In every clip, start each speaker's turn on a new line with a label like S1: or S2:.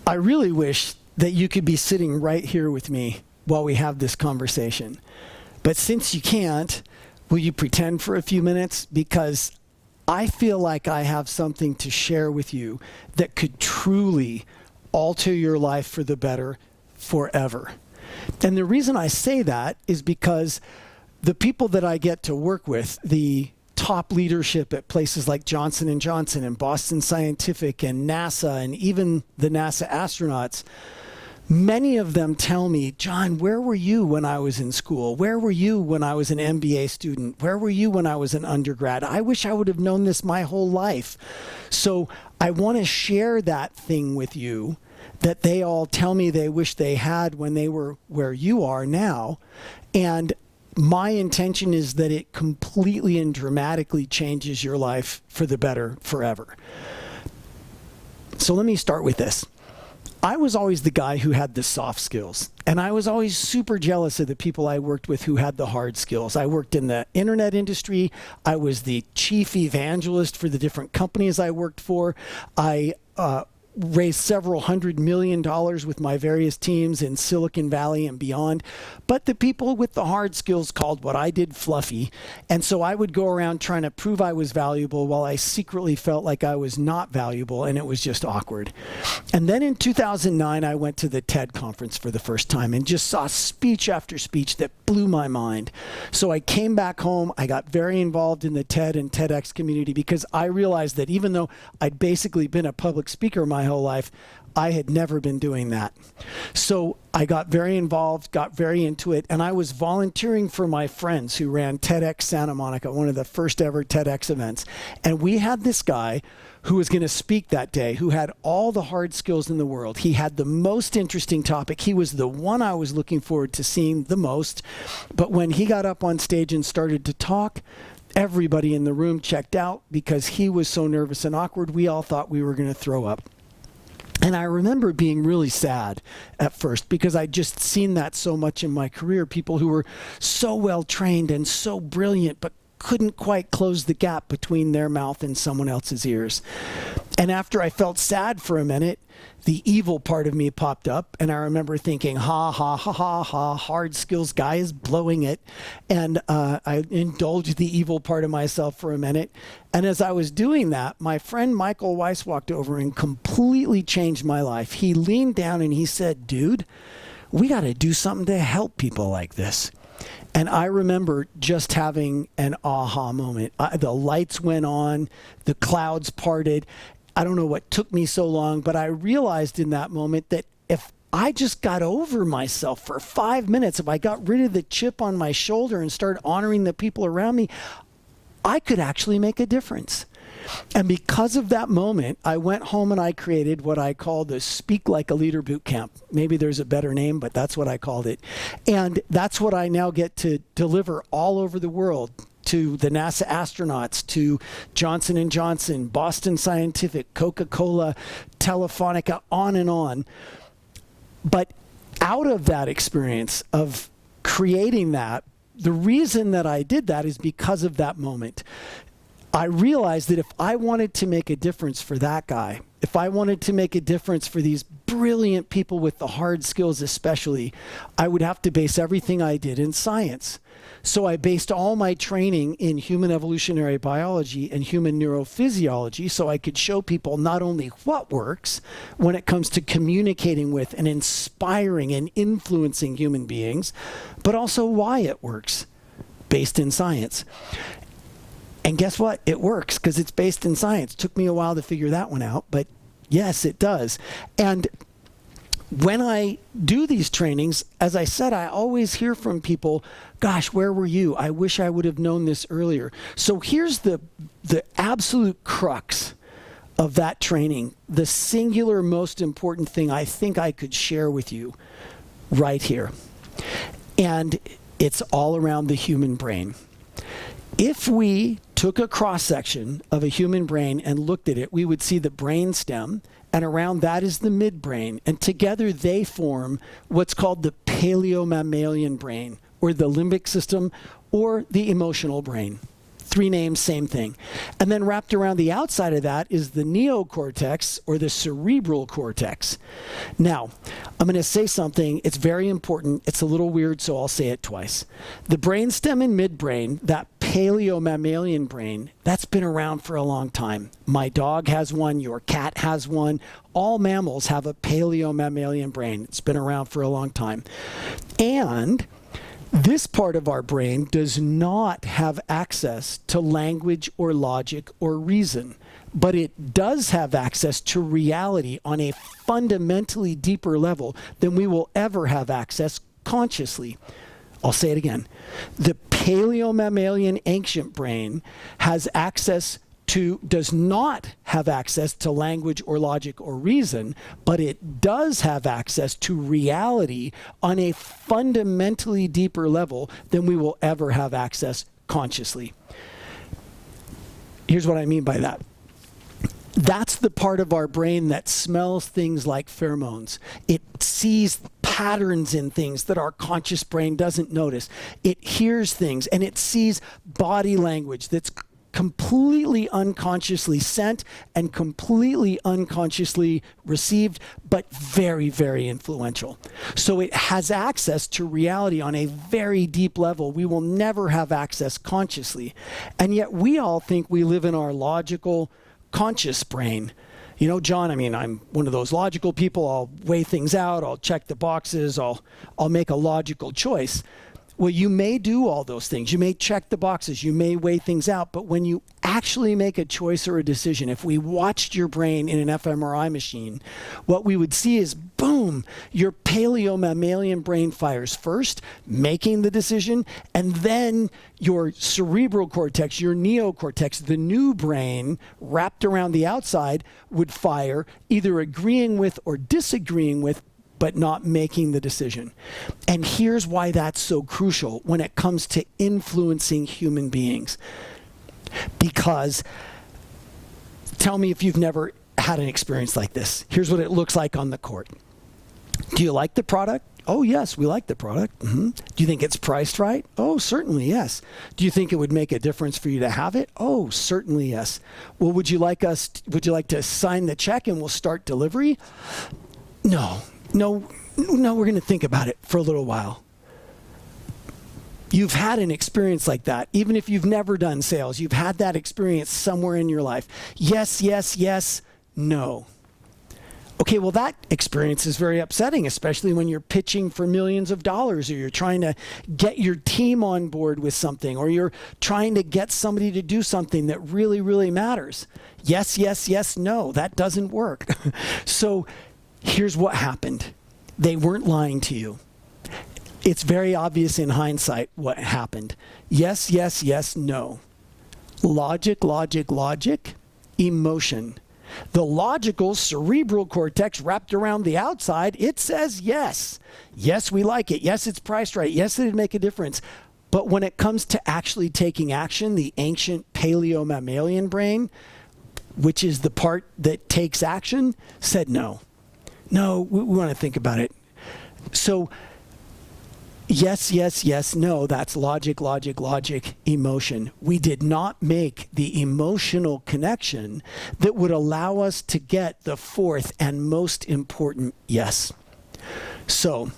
S1: I really wish that you could be sitting right here with me while we have this conversation. But since you can't, will you pretend for a few minutes? Because I feel like I have something to share with you that could truly alter your life for the better forever. And the reason I say that is because the people that I get to work with, the top leadership at places like Johnson & Johnson and Boston Scientific and NASA and even the NASA astronauts, many of them tell me, John, where were you when I was in school? Where were you when I was an MBA student? Where were you when I was an undergrad? I wish I would have known this my whole life. So I want to share that thing with you that they all tell me they wish they had when they were where you are now. And my intention is that it completely and dramatically changes your life for the better forever. So let me start with this. I was always the guy who had the soft skills, and I was always super jealous of the people I worked with who had the hard skills. I worked in the internet industry. I was the chief evangelist for the different companies I worked for. I raised several $100 million with my various teams in Silicon Valley and beyond. But the people with the hard skills called what I did fluffy. And so I would go around trying to prove I was valuable while I secretly felt like I was not valuable, and it was just awkward. And then in 2009, I went to the TED conference for the first time and just saw speech after speech that blew my mind. So I came back home. I got very involved in the TED and TEDx community because I realized that even though I'd basically been a public speaker my whole life, I had never been doing that. So I got very involved, got very into it, and I was volunteering for my friends who ran TEDx Santa Monica, one of the first ever TEDx events. And we had this guy who was going to speak that day, who had all the hard skills in the world. He had the most interesting topic. He was the one I was looking forward to seeing the most. But when he got up on stage and started to talk, everybody in the room checked out because he was so nervous and awkward. We all thought we were going to throw up. And I remember being really sad at first because I'd just seen that so much in my career. People who were so well trained and so brilliant, but couldn't quite close the gap between their mouth and someone else's ears. And after I felt sad for a minute, the evil part of me popped up, and I remember thinking, ha, ha, ha, ha, ha, hard skills guy is blowing it. And I indulged the evil part of myself for a minute. And as I was doing that, my friend Michael Weiss walked over and completely changed my life. He leaned down and he said, dude, we got to do something to help people like this. And I remember just having an aha moment. The lights went on, the clouds parted. I don't know what took me so long, but I realized in that moment that if I just got over myself for 5 minutes, if I got rid of the chip on my shoulder and started honoring the people around me, I could actually make a difference. And because of that moment, I went home and I created what I call the Speak Like a Leader Boot Camp. Maybe there's a better name, but that's what I called it. And that's what I now get to deliver all over the world, to the NASA astronauts, to Johnson & Johnson, Boston Scientific, Coca-Cola, Telefonica, on and on. But out of that experience of creating that, the reason that I did that is because of that moment. I realized that if I wanted to make a difference for that guy, if I wanted to make a difference for these brilliant people with the hard skills especially, I would have to base everything I did in science. So I based all my training in human evolutionary biology and human neurophysiology so I could show people not only what works when it comes to communicating with and inspiring and influencing human beings, but also why it works based in science. And guess what? It works because it's based in science. Took me a while to figure that one out, but yes, it does. And when I do these trainings, as I said, I always hear from people, gosh, where were you? I wish I would have known this earlier. So here's the absolute crux of that training, the singular most important thing I think I could share with you right here. And it's all around the human brain. If we took a cross-section of a human brain and looked at it, we would see the brain stem, and around that is the midbrain. And together they form what's called the paleomammalian brain, or the limbic system, or the emotional brain. Three names, same thing. And then wrapped around the outside of that is the neocortex, or the cerebral cortex. Now, I'm going to say something. It's very important. It's a little weird, so I'll say it twice. The brainstem and midbrain, that paleomammalian brain, that's been around for a long time. My dog has one. Your cat has one. All mammals have a paleomammalian brain. It's been around for a long time. And this part of our brain does not have access to language or logic or reason, but it does have access to reality on a fundamentally deeper level than we will ever have access consciously. I'll say it again. The paleomammalian ancient brain does not have access to language or logic or reason, but it does have access to reality on a fundamentally deeper level than we will ever have access consciously. Here's what I mean by that. That's the part of our brain that smells things like pheromones. It sees patterns in things that our conscious brain doesn't notice. It hears things, and it sees body language that's completely unconsciously sent and completely unconsciously received, but very, very influential. So it has access to reality on a very deep level. We will never have access consciously. And yet we all think we live in our logical, conscious brain. You know, John, I'm one of those logical people. I'll weigh things out. I'll check the boxes. I'll make a logical choice. Well, you may do all those things. You may check the boxes. You may weigh things out. But when you actually make a choice or a decision, if we watched your brain in an fMRI machine, what we would see is, boom, your paleomammalian brain fires first, making the decision, and then your cerebral cortex, your neocortex, the new brain wrapped around the outside, would fire, either agreeing with or disagreeing with, but not making the decision. And here's why that's so crucial when it comes to influencing human beings. Because, tell me if you've never had an experience like this. Here's what it looks like on the court. Do you like the product? Oh, yes, we like the product. Mm-hmm. Do you think it's priced right? Oh, certainly, yes. Do you think it would make a difference for you to have it? Oh, certainly, yes. Well, would you like to sign the check and we'll start delivery? No, we're going to think about it for a little while. You've had an experience like that. Even if you've never done sales, you've had that experience somewhere in your life. Yes, yes, yes, no. Okay, well, that experience is very upsetting, especially when you're pitching for millions of dollars, or you're trying to get your team on board with something, or you're trying to get somebody to do something that really, really matters. Yes, yes, yes, no. That doesn't work. So here's what happened. They weren't lying to you. It's very obvious in hindsight what happened. Yes, yes, yes, no. Logic, logic, logic, emotion. The logical cerebral cortex wrapped around the outside, it says yes. Yes, we like it. Yes, it's priced right. Yes, it'd make a difference. But when it comes to actually taking action, the ancient paleomammalian brain, which is the part that takes action, said no. No, we want to think about it. So, yes, yes, yes, no, that's logic, logic, logic, emotion. We did not make the emotional connection that would allow us to get the fourth and most important yes. So,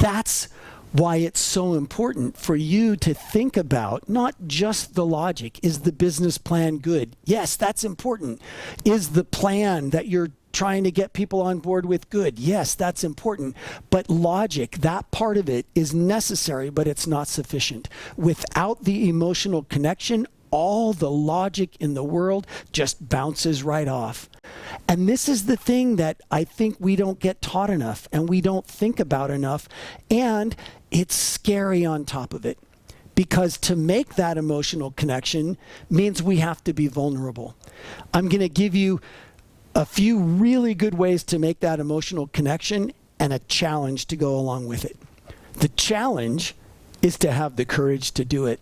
S1: that's why it's so important for you to think about not just the logic. Is the business plan good? Yes, that's important. Is the plan that you're trying to get people on board with good? Yes, that's important. But logic, that part of it is necessary, but it's not sufficient. Without the emotional connection, all the logic in the world just bounces right off. And this is the thing that I think we don't get taught enough and we don't think about enough. And it's scary on top of it. Because to make that emotional connection means we have to be vulnerable. I'm going to give you a few really good ways to make that emotional connection and a challenge to go along with it. The challenge is to have the courage to do it.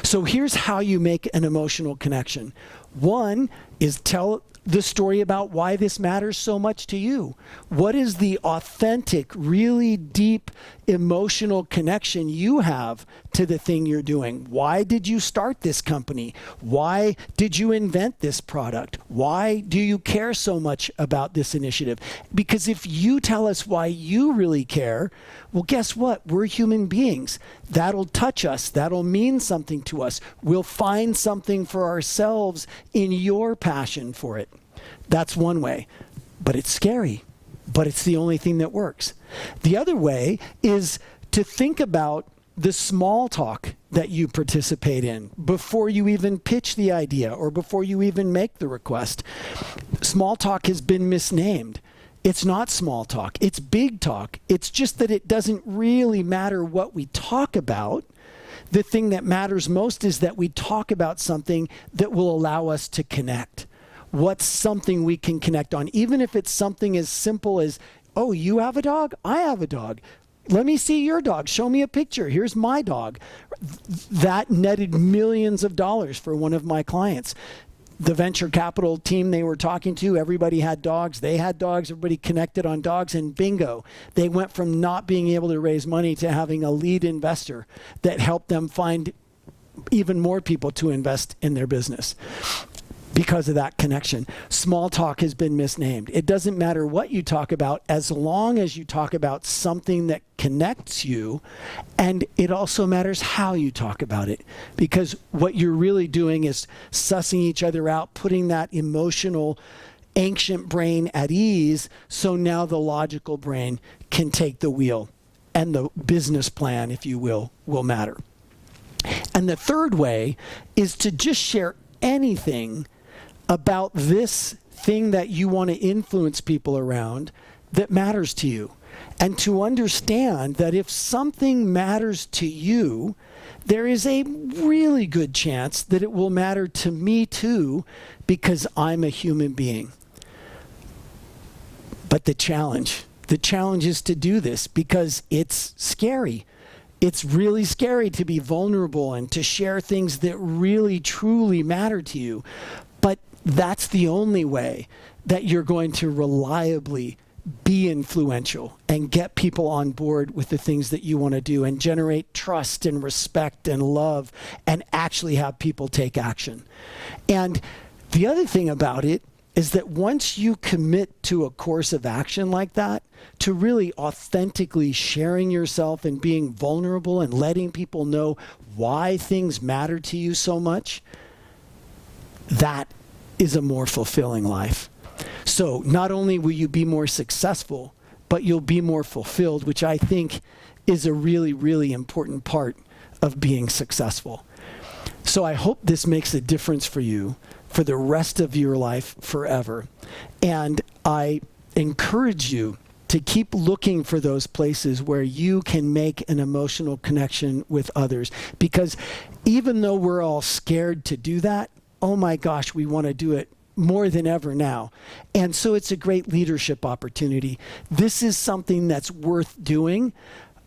S1: So here's how you make an emotional connection. One is tell the story about why this matters so much to you. What is the authentic, really deep emotional connection you have to the thing you're doing? Why did you start this company? Why did you invent this product? Why do you care so much about this initiative? Because if you tell us why you really care, well, guess what? We're human beings. That'll touch us. That'll mean something to us. We'll find something for ourselves in your passion for it. That's one way. But it's scary. But it's the only thing that works. The other way is to think about the small talk that you participate in before you even pitch the idea or before you even make the request. Small talk has been misnamed. It's not small talk. It's big talk. It's just that it doesn't really matter what we talk about. The thing that matters most is that we talk about something that will allow us to connect. What's something we can connect on? Even if it's something as simple as, oh, you have a dog? I have a dog. Let me see your dog. Show me a picture. Here's my dog. That netted millions of dollars for one of my clients. The venture capital team they were talking to, everybody had dogs. They had dogs. Everybody connected on dogs, and bingo. They went from not being able to raise money to having a lead investor that helped them find even more people to invest in their business. Because of that connection. Small talk has been misnamed. It doesn't matter what you talk about as long as you talk about something that connects you, and it also matters how you talk about it, because what you're really doing is sussing each other out, putting that emotional ancient brain at ease, so now the logical brain can take the wheel, and the business plan, if you will matter. And the third way is to just share anything about this thing that you want to influence people around that matters to you. And to understand that if something matters to you, there is a really good chance that it will matter to me too, because I'm a human being. But the challenge is to do this because it's scary. It's really scary to be vulnerable and to share things that really, truly matter to you. But that's the only way that you're going to reliably be influential and get people on board with the things that you want to do and generate trust and respect and love and actually have people take action. And the other thing about it is that once you commit to a course of action like that, to really authentically sharing yourself and being vulnerable and letting people know why things matter to you so much, that is a more fulfilling life. So not only will you be more successful, but you'll be more fulfilled, which I think is a really, really important part of being successful. So I hope this makes a difference for you for the rest of your life forever. And I encourage you to keep looking for those places where you can make an emotional connection with others. Because even though we're all scared to do that, oh my gosh, we want to do it more than ever now. And so it's a great leadership opportunity. This is something that's worth doing,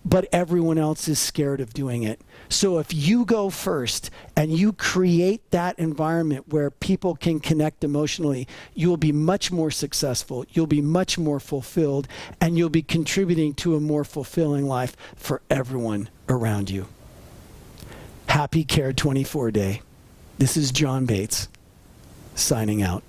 S1: but everyone else is scared of doing it. So if you go first and you create that environment where people can connect emotionally, you'll be much more successful, you'll be much more fulfilled, and you'll be contributing to a more fulfilling life for everyone around you. Happy Care 24 Day. This is John Bates, signing out.